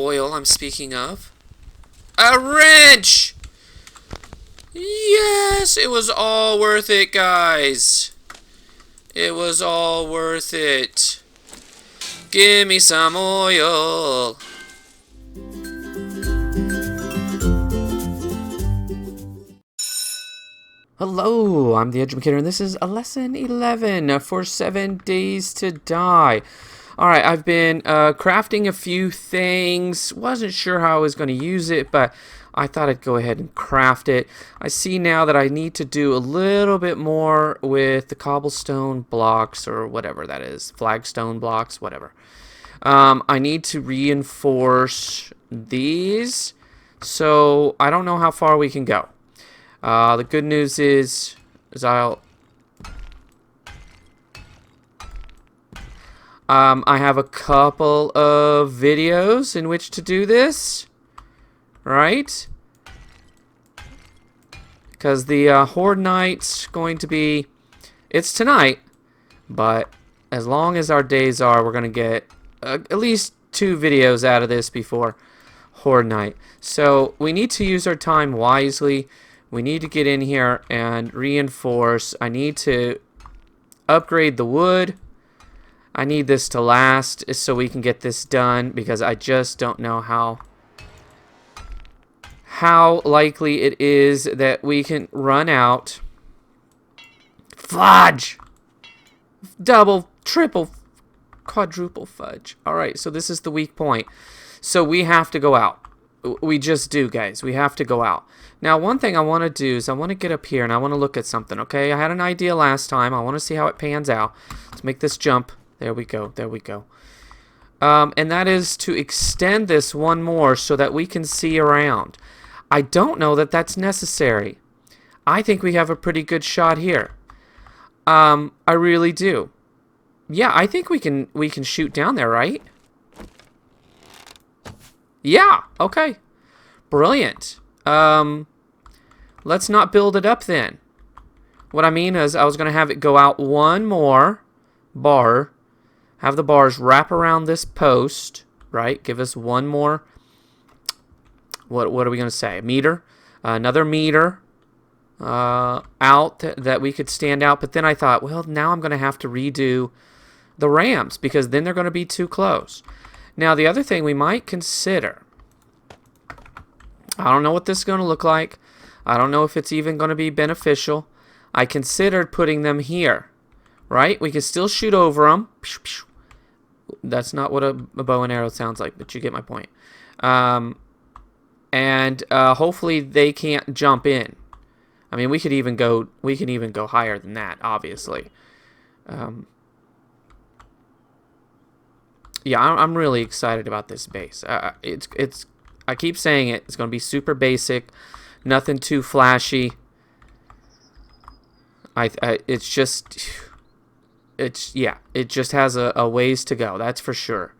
oil I'm speaking of. A wrench! Yes, it was all worth it, guys. It was all worth it. Give me some oil. Hello, I'm the Educator, and this is lesson 11 for 7 Days to Die. Alright, I've been crafting a few things. Wasn't sure how I was going to use it, but I thought I'd go ahead and craft it. I see now that I need to do a little bit more with the cobblestone blocks, or whatever that is. Flagstone blocks, whatever. I need to reinforce these, so I don't know how far we can go. The good news is I have a couple of videos in which to do this, right? Because the Horde Night's going to be, it's tonight, but as long as our days are, we're going to get at least 2 videos out of this before Horde Night. So we need to use our time wisely. We need to get in here and reinforce. I need to upgrade the wood. I need this to last so we can get this done, because I just don't know how likely it is that we can run out. Fudge! Double, triple, quadruple fudge. Alright, so this is the weak point. So we have to go out. We just do, guys. We have to go out. Now, one thing I want to do is I want to get up here and I want to look at something, okay? I had an idea last time. I want to see how it pans out. Let's make this jump. There we go. There we go. And that is to extend this one more so that we can see around. I don't know that that's necessary. I think we have a pretty good shot here. I really do. Yeah, I think we can shoot down there, right? Yeah, okay. Brilliant. Let's not build it up then. What I mean is I was going to have it go out one more bar. Have the bars wrap around this post, right? Give us one more. What are we going to say? A meter? Another meter out that we could stand out. But then I thought, well, now I'm going to have to redo the rams because then they're going to be too close. Now, the other thing we might consider, I don't know what this is going to look like. I don't know if it's even going to be beneficial. I considered putting them here, right? We can still shoot over them. That's not what a bow and arrow sounds like, but you get my point. And hopefully they can't jump in. I mean, we could even go higher than that, obviously. Yeah, I'm really excited about this base. I keep saying it. It's going to be super basic, nothing too flashy. It just has a ways to go. That's for sure.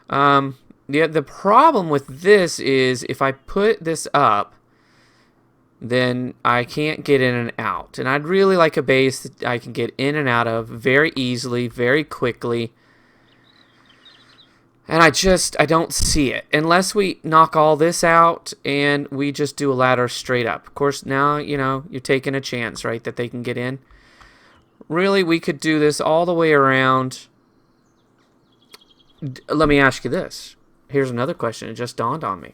The problem with this is if I put this up, then I can't get in and out. And I'd really like a base that I can get in and out of very easily, very quickly. And I don't see it. Unless we knock all this out and we just do a ladder straight up. Of course, now, you're taking a chance, right, that they can get in. Really, we could do this all the way around. Let me ask you this. Here's another question. It just dawned on me.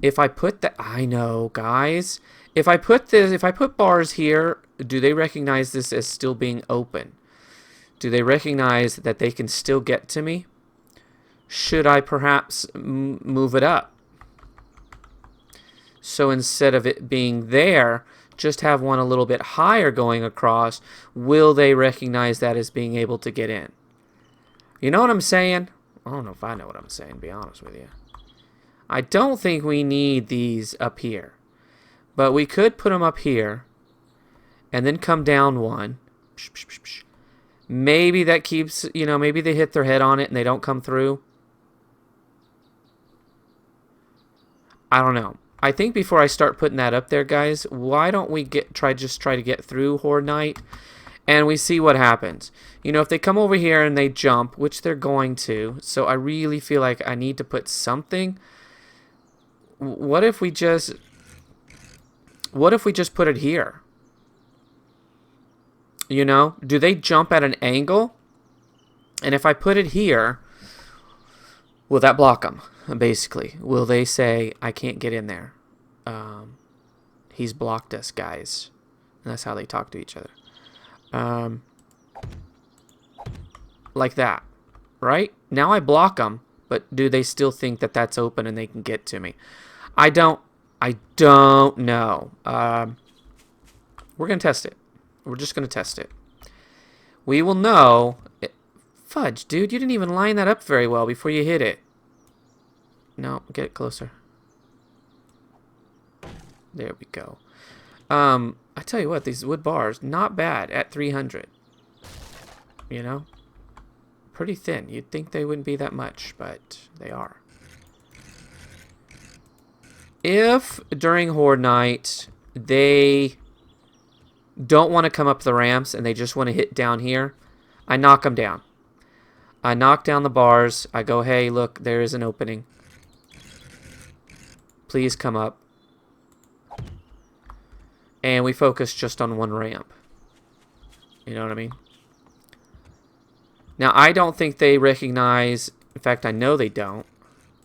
If I put I know, guys. If I put bars here, do they recognize this as still being open? Do they recognize that they can still get to me? Should I perhaps move it up? So instead of it being there, just have one a little bit higher going across. Will they recognize that as being able to get in? You know what I'm saying? I don't know if I know what I'm saying, to be honest with you. I don't think we need these up here. But we could put them up here and then come down one. Maybe that keeps, maybe they hit their head on it and they don't come through. I don't know. I think before I start putting that up there, guys, why don't we try to get through Horde Night and we see what happens. You know, if they come over here and they jump, which they're going to, so I really feel like I need to put something. What if we just put it here? You know, do they jump at an angle? And if I put it here, will that block them, basically? Will they say, I can't get in there? He's blocked us, guys. And that's how they talk to each other. Like that, right? Now I block them, but do they still think that that's open and they can get to me? I don't know. We're going to test it. We're just going to test it. We will know. Fudge, dude, you didn't even line that up very well before you hit it. No, get it closer. There we go. I tell you what, these wood bars, not bad at 300. You know? Pretty thin. You'd think they wouldn't be that much, but they are. If during Horde Night they don't want to come up the ramps and they just want to hit down here, I knock them down. I knock down the bars. I go, hey, look, there is an opening. Please come up. And we focus just on one ramp. You know what I mean? Now, I don't think they recognize, in fact, I know they don't,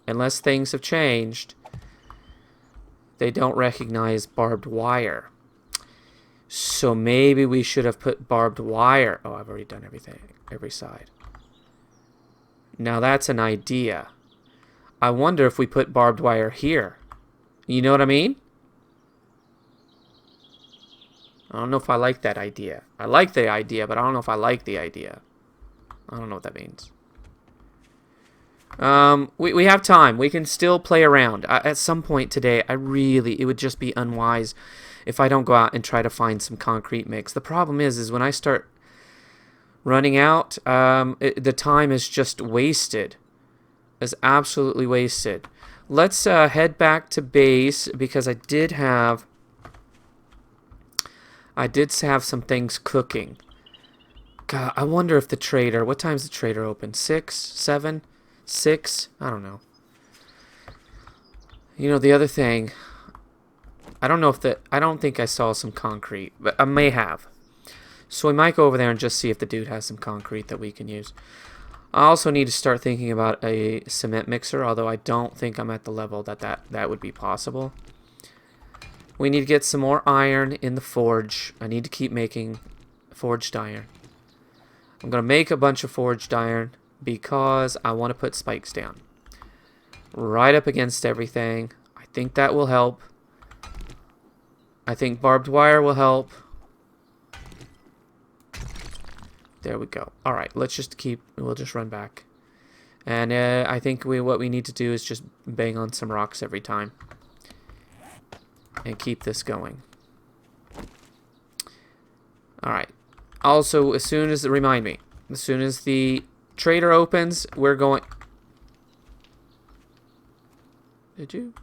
unless things have changed, they don't recognize barbed wire. So maybe we should have put barbed wire. Oh, I've already done everything, every side. Now, that's an idea. I wonder if we put barbed wire here. You know what I mean? I don't know if I like that idea. I like the idea, but I don't know if I like the idea. I don't know what that means. We have time. We can still play around. At some point today, it would just be unwise if I don't go out and try to find some concrete mix. The problem is when I start running out, the time is just wasted. It's absolutely wasted. Let's head back to base because I did have some things cooking. God, I wonder if the trader, what time's the trader open? 6, 7, 6? I don't know. You know, the other thing, I don't think I saw some concrete, but I may have. So we might go over there and just see if the dude has some concrete that we can use. I also need to start thinking about a cement mixer, although I don't think I'm at the level that would be possible. We need to get some more iron in the forge. I need to keep making forged iron. I'm going to make a bunch of forged iron because I want to put spikes down. Right up against everything. I think that will help. I think barbed wire will help. There we go. Alright, we'll just run back. And I think what we need to do is just bang on some rocks every time. And keep this going. Alright. Also, remind me, as soon as the trader opens, we're going... Did you?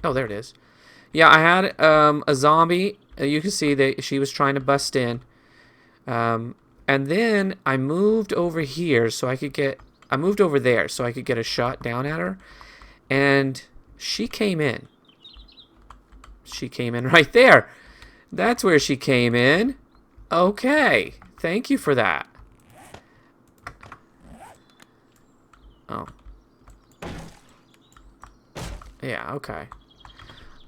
Oh, there it is. Yeah, I had a zombie. You can see that she was trying to bust in. And then I moved over here so I could get... I moved over there so I could get a shot down at her. And she came in. She came in right there. That's where she came in. Okay. Thank you for that. Oh. Yeah, okay.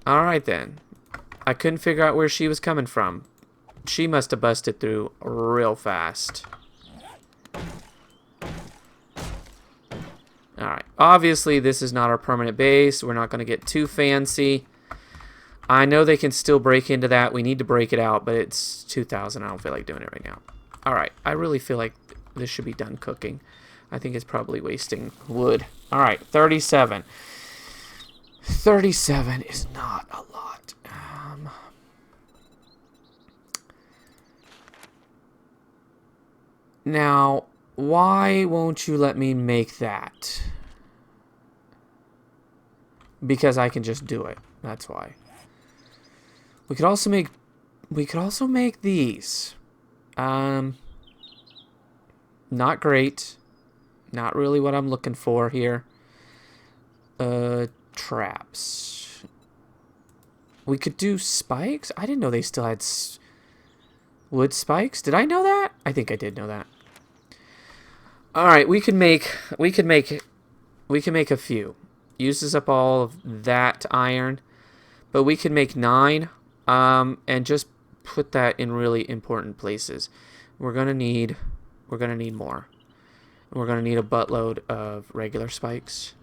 Alright then. I couldn't figure out where she was coming from. She must have busted through real fast. Alright. Obviously, this is not our permanent base. We're not going to get too fancy. I know they can still break into that. We need to break it out, but it's 2,000. I don't feel like doing it right now. Alright. I really feel like this should be done cooking. I think it's probably wasting wood. Alright. 37. 37 is not a lot. Now, why won't you let me make that? Because I can just do it. That's why. We could also make these. Not great. Not really what I'm looking for here. Traps. We could do spikes? I didn't know they still had wood spikes. Did I know that? I think I did know that. All right, we can make a few. Uses up all of that iron, but we can make 9 and just put that in really important places. We're going to need more. We're going to need a buttload of regular spikes.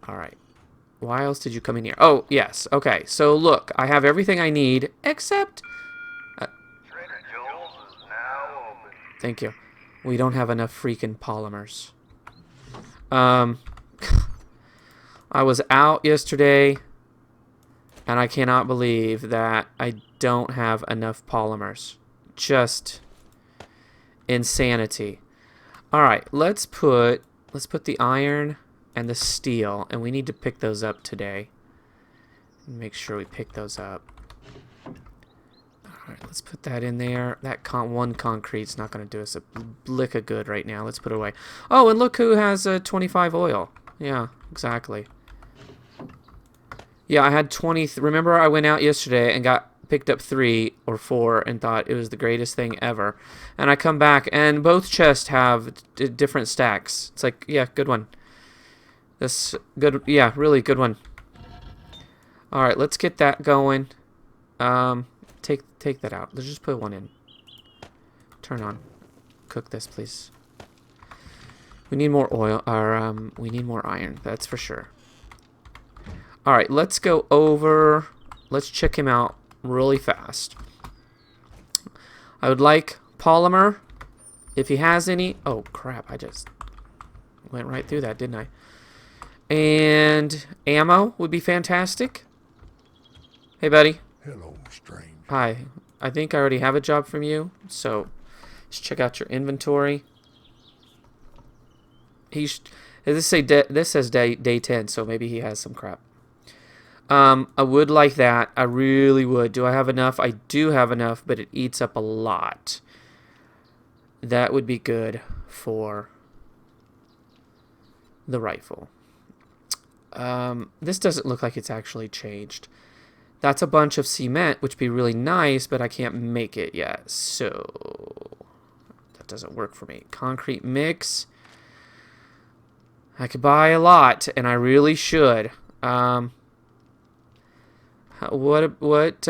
All right. Why else did you come in here? Oh, yes. Okay. So look, I have everything I need except Trader Joel's is now open. thank you. We don't have enough freaking polymers. I was out yesterday, and I cannot believe that I don't have enough polymers. Just insanity. All right, let's put the iron and the steel, and we need to pick those up today. Make sure we pick those up. All right, let's put that in there. That one concrete's not going to do us a lick of good right now. Let's put it away. Oh, and look who has 25 oil. Yeah, exactly. Yeah, I had 20. Remember, I went out yesterday and picked up 3 or 4 and thought it was the greatest thing ever. And I come back and both chests have different stacks. It's like, yeah, good one. This good, yeah, really good one. All right, let's get that going. Take that out. Let's just put one in. Turn on. Cook this, please. We need more oil, or we need more iron. That's for sure. All right, let's go over. Let's check him out really fast. I would like polymer, if he has any. Oh crap! I just went right through that, didn't I? And ammo would be fantastic. Hey, buddy. Hello, stranger. Hi. I think I already have a job from you, so let's check out your inventory. This says day 10, so maybe he has some crap. I would like that. I really would. Do I have enough? I do have enough, but it eats up a lot. That would be good for the rifle. This doesn't look like it's actually changed. That's a bunch of cement, which would be really nice, but I can't make it yet. So that doesn't work for me. Concrete mix. I could buy a lot, and I really should. What about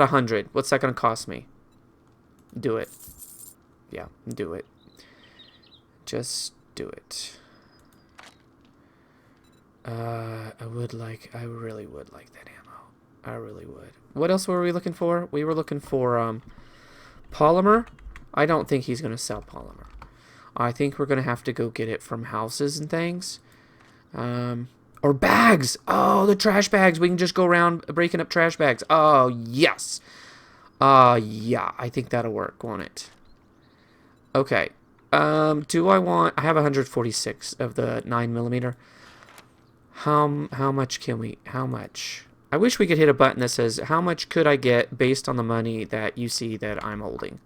100? What's that going to cost me? Do it. Yeah, do it. Just do it. I really would like that ammo. I really would. What else were we looking for? We were looking for polymer. I don't think he's going to sell polymer. I think we're going to have to go get it from houses and things. Or bags. Oh, the trash bags. We can just go around breaking up trash bags. Oh, yes. Yeah, I think that'll work, won't it? Okay. I have 146 of the 9mm. How much can we, how much? I wish we could hit a button that says, how much could I get based on the money that you see that I'm holding?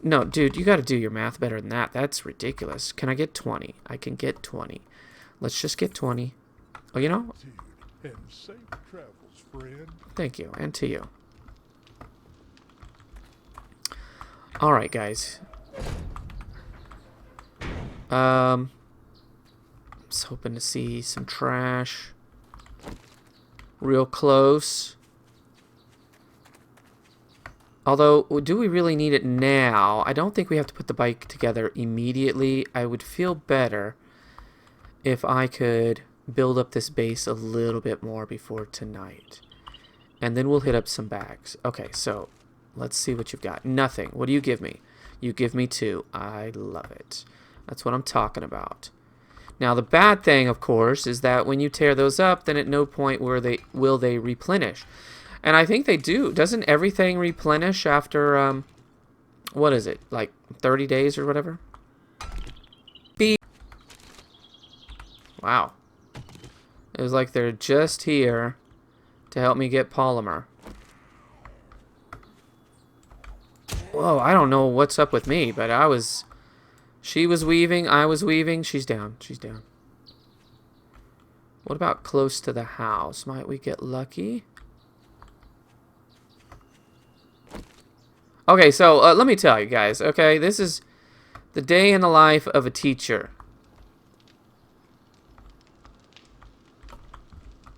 No, dude, you got to do your math better than that. That's ridiculous. Can I get 20? I can get 20. Let's just get 20. Oh, you know? Dude, and safe travels, friend. Thank you, and to you. All right, guys. I was hoping to see some trash real close. Although, do we really need it now? I don't think we have to put the bike together immediately. I would feel better if I could build up this base a little bit more before tonight. And then we'll hit up some bags. Okay, so let's see what you've got. Nothing. What do you give me? You give me 2. I love it. That's what I'm talking about. Now, the bad thing, of course, is that when you tear those up, then at no point will they replenish. And I think they do. Doesn't everything replenish after, what is it, like 30 days or whatever? Beep. Wow. It was like they're just here to help me get polymer. Whoa, I don't know what's up with me, but she was weaving, I was weaving. She's down. She's down. What about close to the house? Might we get lucky? Okay, so let me tell you guys, okay? This is the day in the life of a teacher.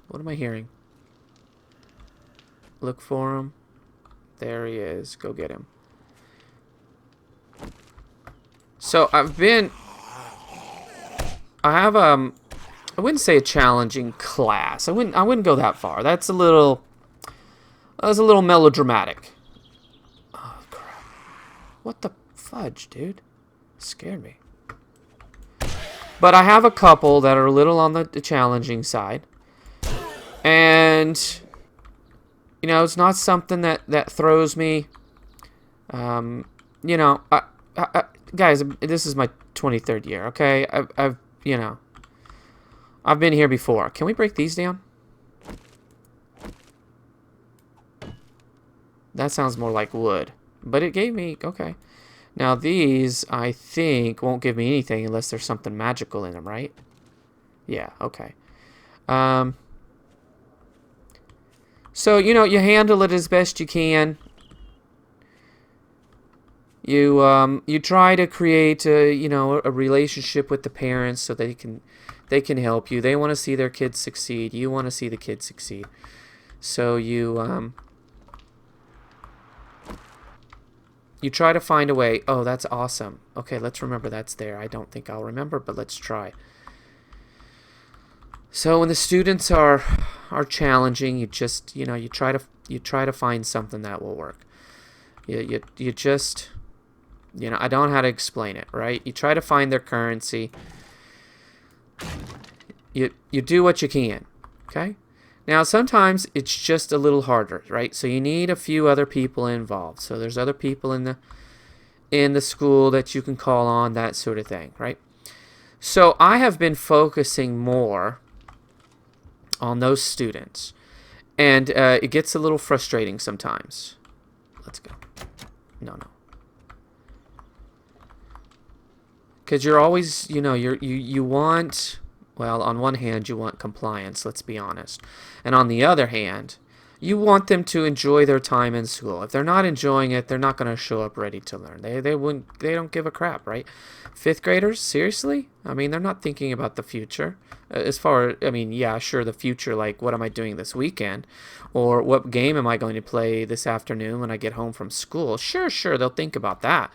What am I hearing? Look for him. There he is. Go get him. So I have I wouldn't say a challenging class. I wouldn't go that far. That's a little melodramatic. Oh crap. What the fudge, dude? Scared me. But I have a couple that are a little on the challenging side. And you know, it's not something that throws me. You know, guys, this is my 23rd year, okay? I've you know, I've been here before. Can we break these down? That sounds more like wood. But it gave me, okay. Now these, I think, won't give me anything unless there's something magical in them, right? Yeah, okay. So, you know, you handle it as best you can. You try to create a relationship with the parents so they can help you. They want to see their kids succeed. You want to see the kids succeed. So you try to find a way. Oh, that's awesome. Okay, let's remember that's there. I don't think I'll remember, but let's try. So when the students are challenging, you just, you know, you try to find something that will work. You just, you know, I don't know how to explain it, right? You try to find their currency. You do what you can, okay? Now, sometimes it's just a little harder, right? So you need a few other people involved. So there's other people in the school that you can call on, that sort of thing, right? So I have been focusing more on those students. And it gets a little frustrating sometimes. Let's go. No. Because you're always, you know, you want, well, on one hand, you want compliance, let's be honest. And on the other hand, you want them to enjoy their time in school. If they're not enjoying it, they're not going to show up ready to learn. They don't give a crap, right? Fifth graders, seriously? I mean, they're not thinking about the future. I mean, yeah, sure, the future, like, what am I doing this weekend? Or what game am I going to play this afternoon when I get home from school? Sure, they'll think about that.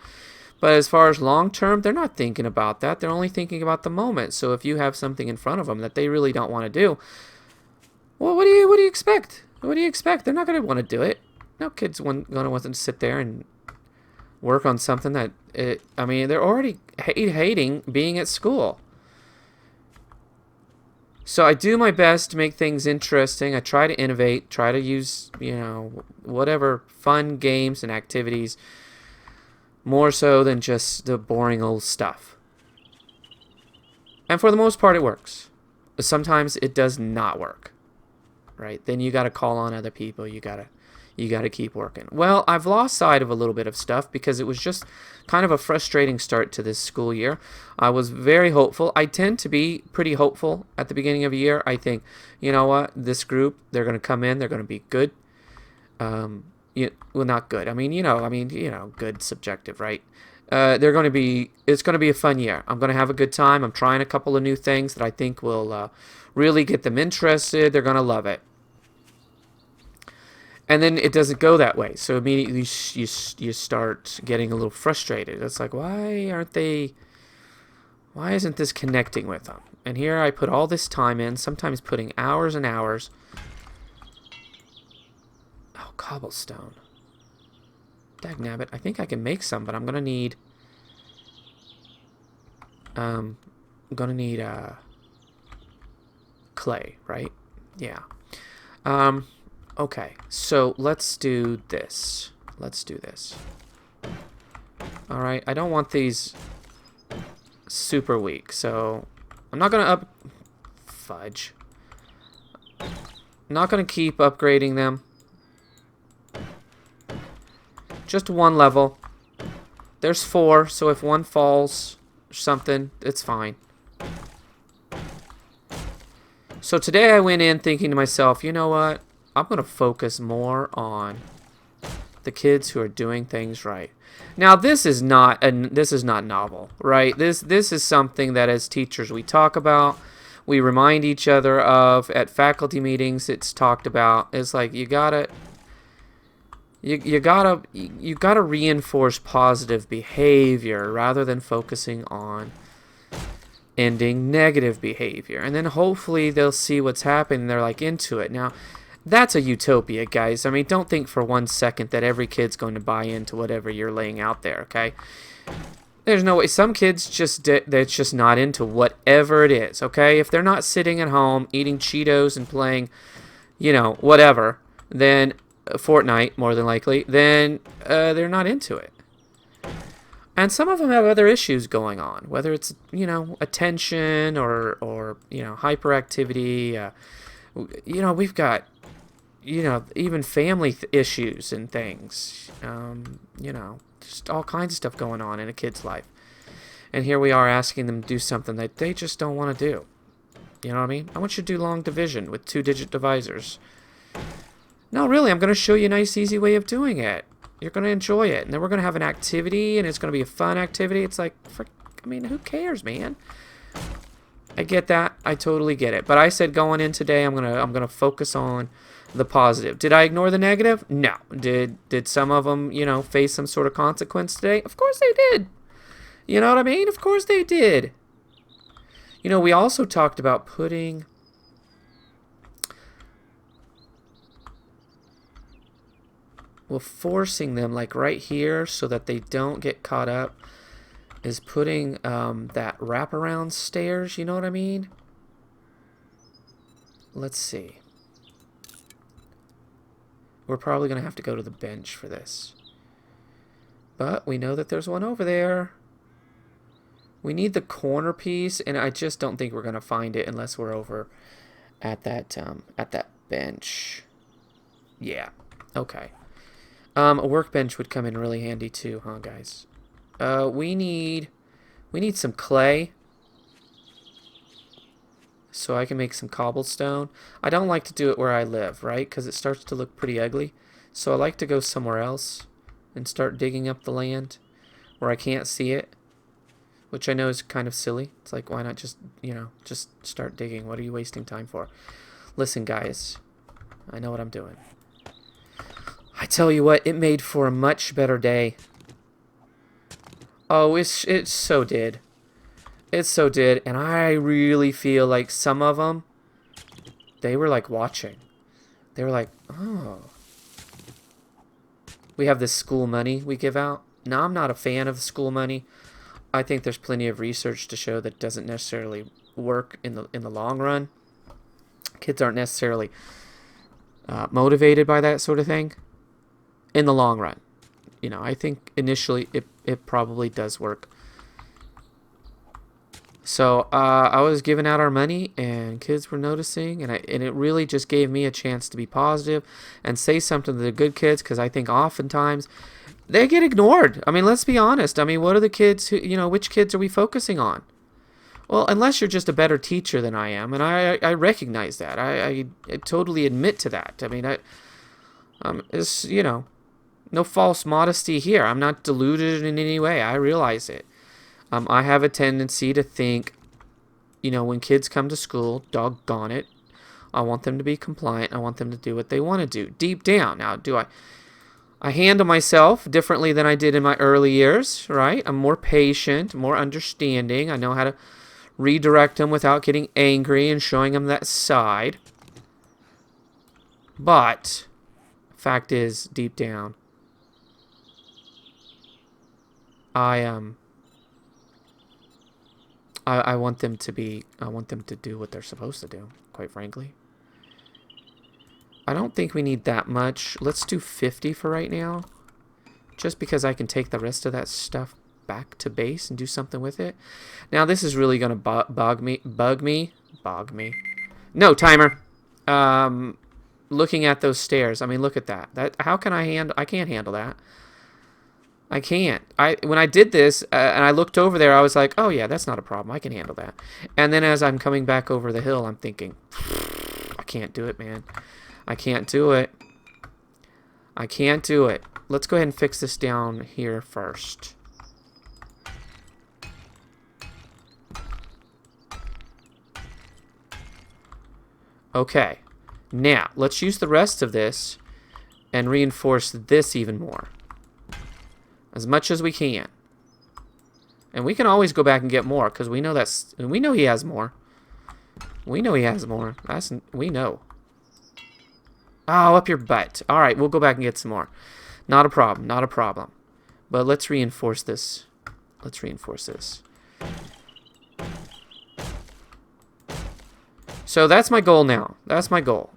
But as far as long term, they're not thinking about that. They're only thinking about the moment. So if you have something in front of them that they really don't want to do, well, what do you expect? What do you expect? They're not going to want to do it. No kid's going to want them to sit there and work on something that, I mean, they're already hating being at school. So I do my best to make things interesting. I try to innovate, try to use, you know, whatever fun games and activities, more so than just the boring old stuff. And for the most part, it works. Sometimes it does not work, right? Then you got to call on other people. You got to keep working. Well, I've lost sight of a little bit of stuff because it was just kind of a frustrating start to this school year. I was very hopeful. I tend to be pretty hopeful at the beginning of a year. I think, you know what, this group, they're going to come in, they're going to be good. Well, not good. I mean, good subjective, right? It's going to be a fun year. I'm going to have a good time. I'm trying a couple of new things that I think will really get them interested. They're going to love it. And then it doesn't go that way. So immediately you start getting a little frustrated. It's like, why isn't this connecting with them? And here I put all this time in, sometimes putting hours and hours. Oh, cobblestone. Dagnabbit. I think I can make some, but I'm going to need... clay, right? Yeah. Okay, so let's do this. Alright, I don't want these super weak, so I'm not going to fudge. I'm not going to keep upgrading them. Just one level. There's 4, so if one falls or something, it's fine. So today I went in thinking to myself, you know what? I'm going to focus more on the kids who are doing things right. Now this is not novel, right? This is something that as teachers we talk about, we remind each other of at faculty meetings. It's talked about. It's like you gotta reinforce positive behavior rather than focusing on ending negative behavior, and then hopefully they'll see what's happening and they're like into it. Now that's a utopia, guys. I mean, don't think for 1 second that every kid's going to buy into whatever you're laying out there, okay? There's no way. Some kids they're just not into whatever it is, okay? If they're not sitting at home eating Cheetos and playing, whatever, then Fortnite, more than likely, then they're not into it. And some of them have other issues going on, whether it's, attention or hyperactivity. We've got, even family issues and things, just all kinds of stuff going on in a kid's life. And here we are asking them to do something that they just don't want to do. You know what I mean? I want you to do long division with 2-digit divisors. No, really, I'm going to show you a nice, easy way of doing it. You're going to enjoy it. And then we're going to have an activity, and it's going to be a fun activity. It's like, who cares, man? I get that. I totally get it. But I said going in today, I'm gonna focus on the positive. Did I ignore the negative? No. Did some of them, face some sort of consequence today? Of course they did. You know what I mean? Of course they did. We also talked about forcing them like right here so that they don't get caught up, is putting that wraparound stairs, you know what I mean? Let's see. We're probably going to have to go to the bench for this. But we know that there's one over there. We need the corner piece, and I just don't think we're going to find it unless we're over at that bench. Yeah. Okay. A workbench would come in really handy too, huh, guys? We need some clay so I can make some cobblestone. I don't like to do it where I live, right? Because it starts to look pretty ugly. So I like to go somewhere else and start digging up the land where I can't see it, which I know is kind of silly. It's like, why not just start digging? What are you wasting time for? Listen, guys, I know what I'm doing. I tell you what, it made for a much better day. Oh, it so did. It so did. And I really feel like some of them, they were like watching. They were like, oh. We have this school money we give out. Now, I'm not a fan of school money. I think there's plenty of research to show that doesn't necessarily work in the long run. Kids aren't necessarily motivated by that sort of thing in the long run. I think initially it probably does work. So I was giving out our money, and kids were noticing, and it really just gave me a chance to be positive and say something to the good kids, because I think oftentimes they get ignored. I mean, let's be honest. I mean, what are the kids who, which kids are we focusing on? Well, unless you're just a better teacher than I am, and I recognize that. I totally admit to that. I mean, it's, no false modesty here. I'm not deluded in any way. I realize it. I have a tendency to think, when kids come to school, doggone it, I want them to be compliant. I want them to do what they want to do. Deep down. Now, I handle myself differently than I did in my early years, right? I'm more patient, more understanding. I know how to redirect them without getting angry and showing them that side. But, fact is, deep down, I want them to do what they're supposed to do, quite frankly. I don't think we need that much. Let's do 50 for right now. Just because I can take the rest of that stuff back to base and do something with it. Now, this is really going to bug me. No, timer. Looking at those stairs. I mean, look at that. How can I can't handle that. I can't. When I did this and I looked over there, I was like, oh yeah, that's not a problem. I can handle that. And then as I'm coming back over the hill, I'm thinking, I can't do it, man. I can't do it. I can't do it. Let's go ahead and fix this down here first. Okay. Now, let's use the rest of this and reinforce this even more. As much as we can. And we can always go back and get more, because we know he has more. We know he has more. We know. Oh, up your butt. Alright, we'll go back and get some more. Not a problem, not a problem. But let's reinforce this. Let's reinforce this. So that's my goal now. That's my goal.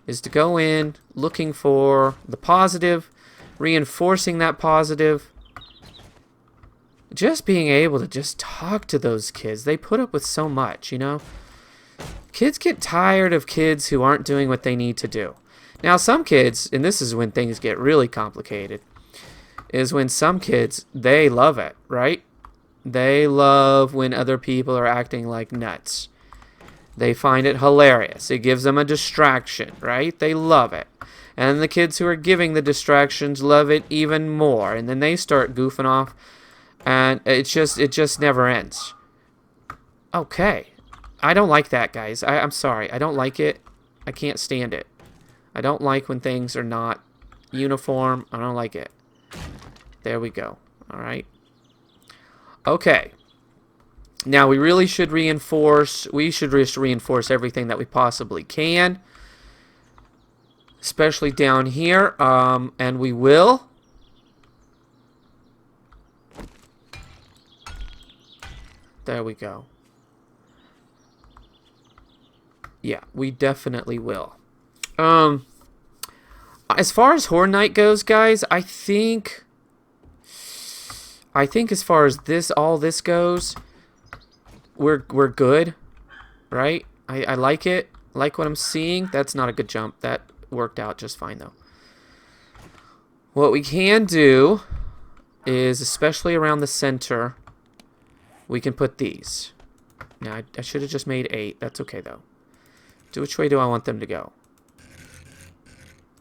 Is to go in looking for the positive, reinforcing that positive. Just being able to just talk to those kids. They put up with so much, you know? Kids get tired of kids who aren't doing what they need to do. Now, some kids, and this is when things get really complicated, is when some kids, they love it, right? They love when other people are acting like nuts. They find it hilarious. It gives them a distraction, right? They love it. And the kids who are giving the distractions love it even more. And then they start goofing off. And it just never ends. Okay. I don't like that, guys. I'm sorry. I don't like it. I can't stand it. I don't like when things are not uniform. I don't like it. There we go. All right. Okay. Now, we really should reinforce. We should just reinforce everything that we possibly can. Especially down here. And we will. There we go. Yeah, we definitely will. As far as Horror Night goes, guys, I think as far as all this goes, we're good, right? I like it. Like what I'm seeing. That's not a good jump. That worked out just fine, though. What we can do is, especially around the center, we can put these. Now, I should have just made 8. That's okay, though. Which way do I want them to go?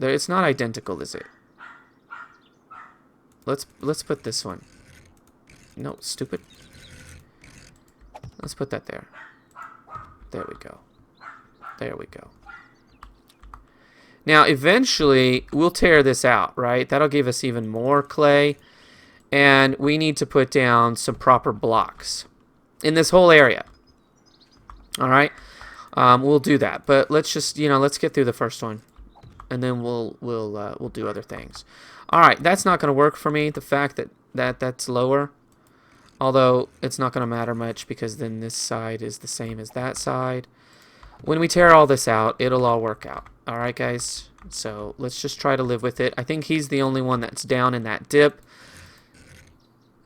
It's not identical, is it? Let's put this one. No, stupid. Let's put that there. There we go. There we go. Now, eventually, we'll tear this out, right? That'll give us even more clay. And we need to put down some proper blocks in this whole area. All right? We'll do that. But let's just, let's get through the first one. And then we'll do other things. All right, that's not going to work for me. The fact that's lower. Although, it's not going to matter much because then this side is the same as that side. When we tear all this out, it'll all work out. All right, guys? So, let's just try to live with it. I think he's the only one that's down in that dip.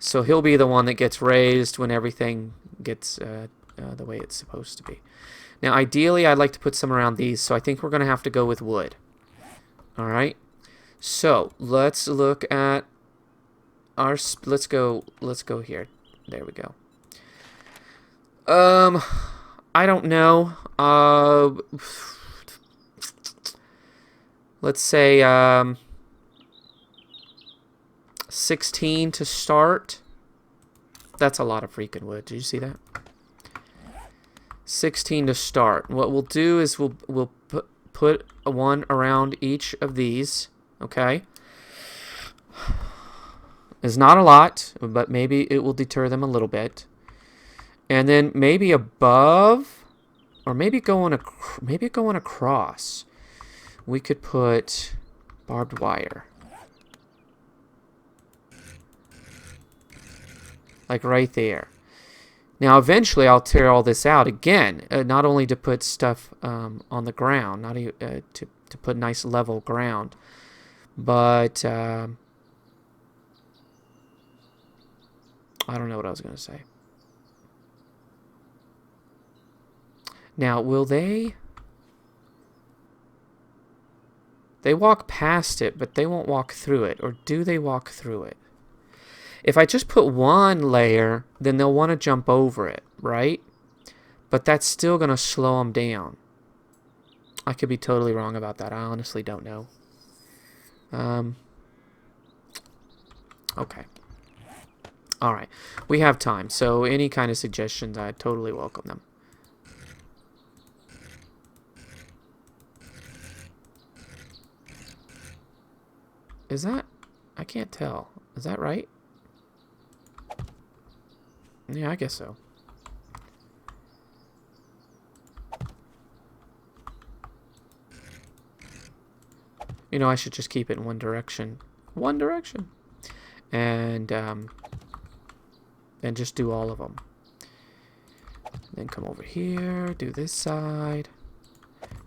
So, he'll be the one that gets raised when everything gets the way it's supposed to be. Now, ideally, I'd like to put some around these, so I think we're going to have to go with wood. All right? So, let's look at our... Let's go here. There we go. I don't know. Let's say 16 to start. That's a lot of freaking wood. Did you see that? 16 to start. What we'll do is we'll put one around each of these. Okay. It's not a lot, but maybe it will deter them a little bit. And then maybe above, or maybe going across, we could put barbed wire. Like right there. Now, eventually, I'll tear all this out again, not only to put stuff on the ground, not to put nice level ground, but I don't know what I was going to say. Now, will they... They walk past it, but they won't walk through it. Or do they walk through it? If I just put one layer, then they'll want to jump over it, right? But that's still going to slow them down. I could be totally wrong about that. I honestly don't know. Okay. All right. We have time, so any kind of suggestions, I totally welcome them. Is that... I can't tell. Is that right? Yeah, I guess so. You know, I should just keep it in one direction. One direction. And just do all of them. Then come over here, do this side.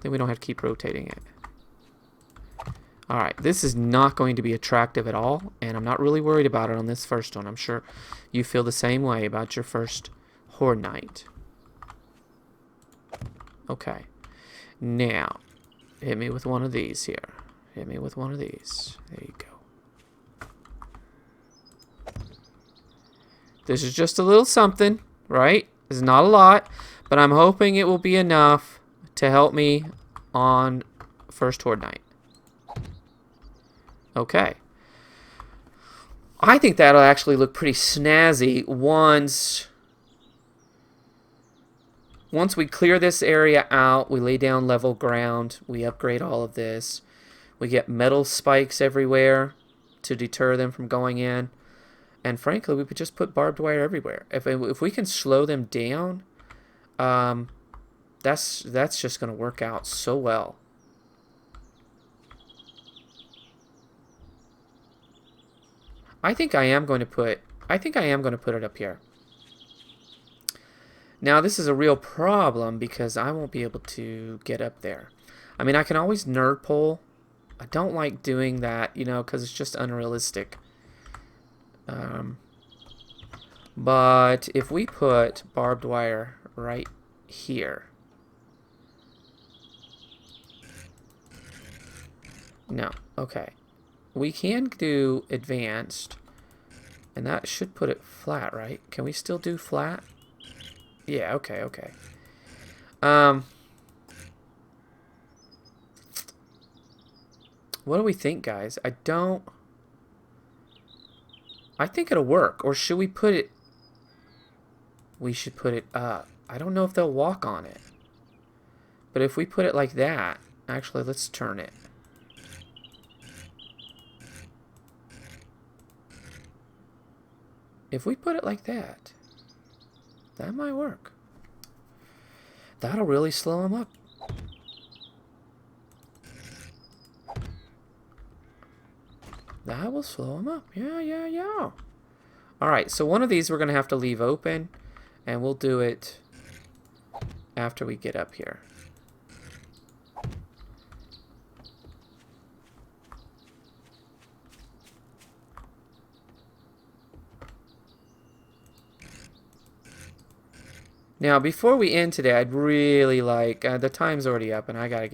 Then we don't have to keep rotating it. Alright, this is not going to be attractive at all, and I'm not really worried about it on this first one. I'm sure you feel the same way about your first Horde Night. Okay. Now, hit me with one of these here. Hit me with one of these. There you go. This is just a little something, right? It's not a lot, but I'm hoping it will be enough to help me on first Horde Night. Okay. I think that'll actually look pretty snazzy once we clear this area out, we lay down level ground, we upgrade all of this. We get metal spikes everywhere to deter them from going in. And frankly, we could just put barbed wire everywhere. If we can slow them down, that's just going to work out so well. I think I am going to put it up here. Now this is a real problem because I won't be able to get up there. I mean, I can always nerd pole. I don't like doing that, you know, because it's just unrealistic. But if we put barbed wire right here. No, okay. We can do advanced, and that should put it flat, right? Can we still do flat? Yeah, okay, okay. What do we think, guys? I think it'll work. Or should we put it... We should put it up. I don't know if they'll walk on it. But if we put it like that... Actually, let's turn it. If we put it like that, that might work. That'll really slow them up. That will slow them up. Yeah, yeah, yeah. Alright, so one of these we're going to have to leave open, and we'll do it after we get up here. Now, before we end today, I'd really like... the time's already up, and I gotta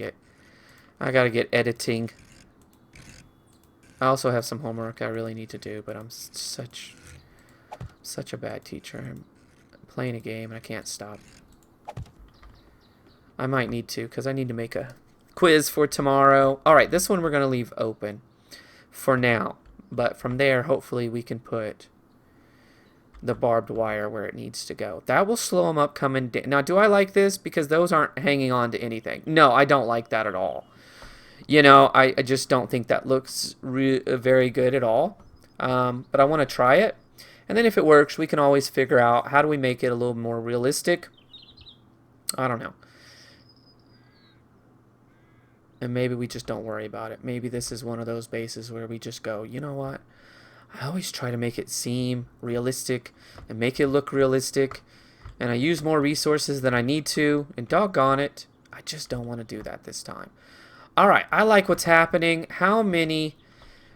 get editing. I also have some homework I really need to do, but I'm such a bad teacher. I'm playing a game, and I can't stop. I might need to, because I need to make a quiz for tomorrow. Alright, this one we're going to leave open for now. But from there, hopefully, we can put the barbed wire where it needs to go. That will slow them up coming down. Now, do I like this? Because those aren't hanging on to anything. No, I don't like that at all. You know, I just don't think that looks very good at all. But I want to try it. And then if it works, we can always figure out how do we make it a little more realistic. I don't know. And maybe we just don't worry about it. Maybe this is one of those bases where we just go, you know what? I always try to make it seem realistic and make it look realistic. And I use more resources than I need to. And doggone it, I just don't want to do that this time. Alright, I like what's happening. How many?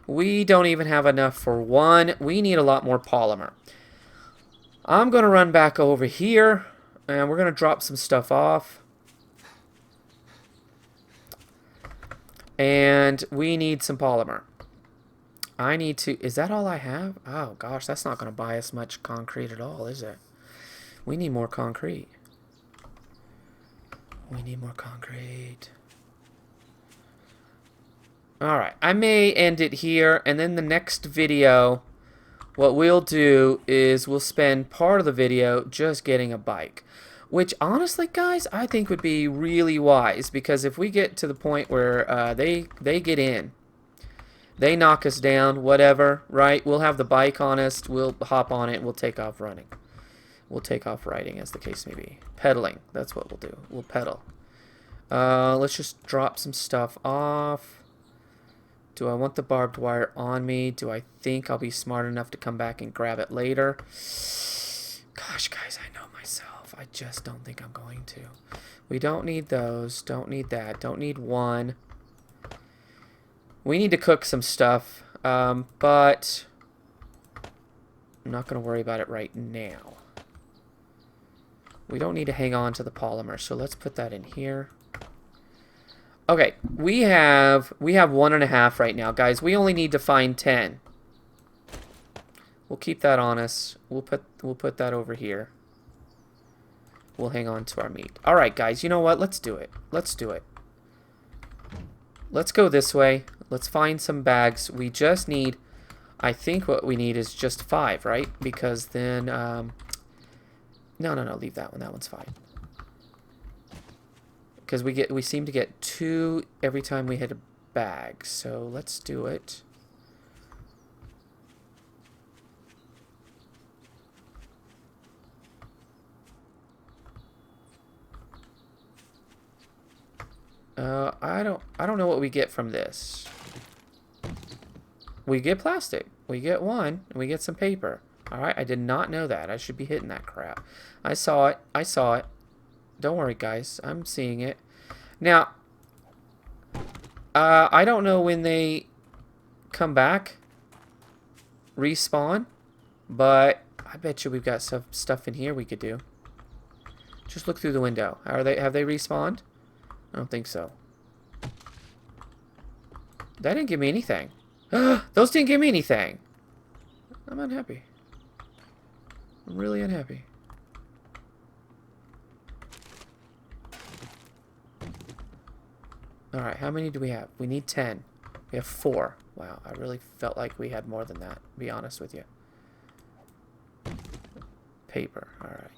We don't even have enough for one. We need a lot more polymer. I'm going to run back over here. And we're going to drop some stuff off. And we need some polymer. I need to... Is that all I have? Oh, gosh, that's not going to buy us much concrete at all, is it? We need more concrete. We need more concrete. Alright, I may end it here, and then the next video, what we'll do is we'll spend part of the video just getting a bike. Which, honestly, guys, I think would be really wise, because if we get to the point where they get in, they knock us down, whatever, right? We'll have the bike on us, we'll hop on it, and we'll take off running. We'll take off riding, as the case may be. Pedaling, that's what we'll do. We'll pedal. Let's just drop some stuff off. Do I want the barbed wire on me? Do I think I'll be smart enough to come back and grab it later? Gosh, guys, I know myself. I just don't think I'm going to. We don't need those. Don't need that. Don't need one. We need to cook some stuff, but I'm not going to worry about it right now. We don't need to hang on to the polymer, so let's put that in here. Okay, we have 1.5 right now, guys. We only need to find 10. We'll keep that on us. We'll put that over here. We'll hang on to our meat. All right, guys. You know what? Let's do it. Let's do it. Let's go this way. Let's find some bags. We just need, I think what we need is just 5, right? Because then, no, leave that one. That one's fine. Because we seem to get 2 every time we hit a bag. So let's do it. I don't know what we get from this. We get plastic. We get 1, and we get some paper. Alright, I did not know that. I should be hitting that crap. I saw it. I saw it. Don't worry, guys. I'm seeing it. Now, I don't know when they come back, respawn, but I bet you we've got some stuff in here we could do. Just look through the window. Have they respawned? I don't think so. That didn't give me anything. Those didn't give me anything. I'm unhappy. I'm really unhappy. Alright, how many do we have? We need 10. We have 4. Wow, I really felt like we had more than that, to be honest with you. Paper, alright.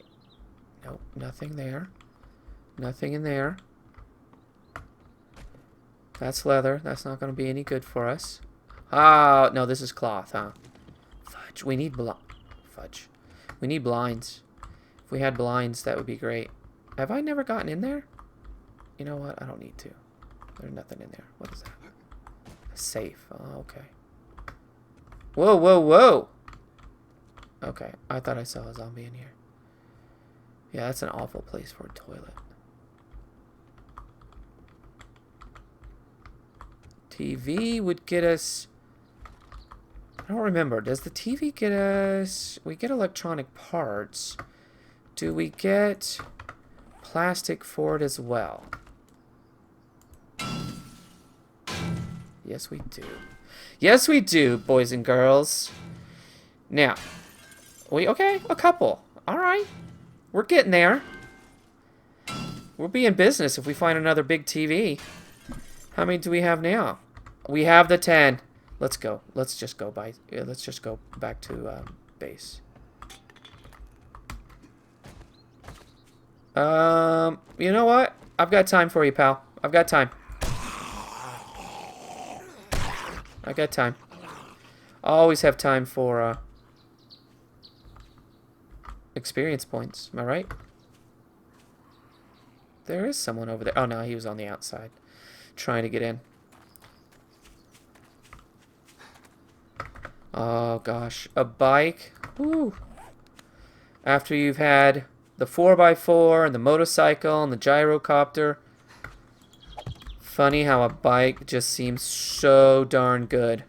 Nope, nothing there. Nothing in there. That's leather. That's not going to be any good for us. Oh, no, this is cloth, huh? Fudge. We need fudge. We need blinds. If we had blinds, that would be great. Have I never gotten in there? You know what? I don't need to. There's nothing in there. What is that? A safe. Oh, okay. Whoa, whoa, whoa! Okay, I thought I saw a zombie in here. Yeah, that's an awful place for a toilet. TV would get us... I don't remember. Does the TV get us... We get electronic parts. Do we get plastic for it as well? Yes, we do. Yes, we do, boys and girls. Now, okay, a couple. All right. We're getting there. We'll be in business if we find another big TV. How many do we have now? We have the 10. Let's go. Let's just go back to base. You know what? I've got time for you, pal. I've got time. I got time. I always have time for experience points. Am I right? There is someone over there. Oh no, he was on the outside, trying to get in. Oh gosh, a bike. Woo. After you've had the 4x4 and the motorcycle and the gyrocopter. Funny how a bike just seems so darn good.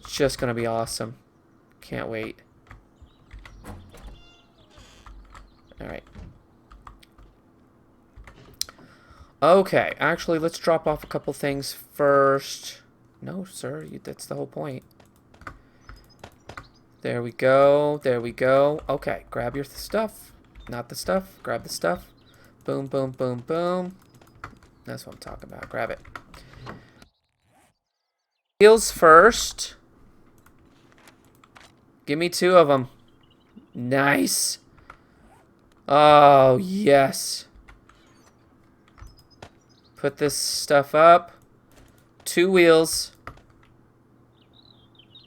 It's just gonna be awesome. Can't wait. Alright. Okay, actually, let's drop off a couple things first. No, sir. That's the whole point. There we go. There we go. Okay, grab your stuff. Not the stuff. Grab the stuff. Boom, boom, boom, boom. That's what I'm talking about. Grab it. Wheels first. Give me 2 of them. Nice. Oh, yes. Put this stuff up. 2 wheels.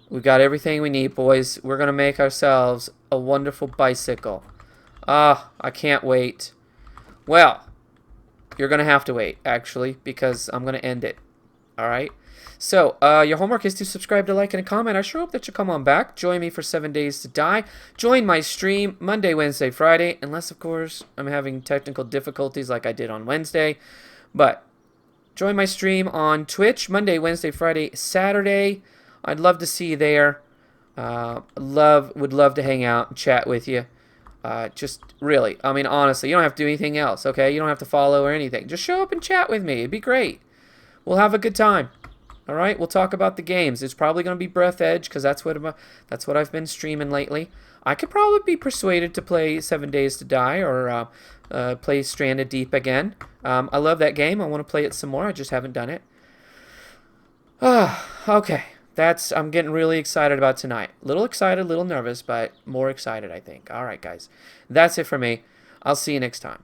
We got everything we need, boys. We're going to make ourselves a wonderful bicycle. Ah, I can't wait. Well, you're going to have to wait, actually, because I'm going to end it. All right? So, your homework is to subscribe, to like, and a comment. I sure hope that you come on back. Join me for 7 Days to Die. Join my stream Monday, Wednesday, Friday. Unless, of course, I'm having technical difficulties like I did on Wednesday. But join my stream on Twitch Monday, Wednesday, Friday, Saturday. I'd love to see you there. Would love to hang out and chat with you. Just really, I mean, honestly, you don't have to do anything else, okay? You don't have to follow or anything. Just show up and chat with me. It'd be great. We'll have a good time. All right, we'll talk about the games. It's probably going to be Breath Edge because that's what I've been streaming lately. I could probably be persuaded to play 7 Days to Die or play Stranded Deep again. I love that game. I want to play it some more. I just haven't done it. Okay. I'm getting really excited about tonight. A little excited, a little nervous, but more excited, I think. All right, guys. That's it for me. I'll see you next time.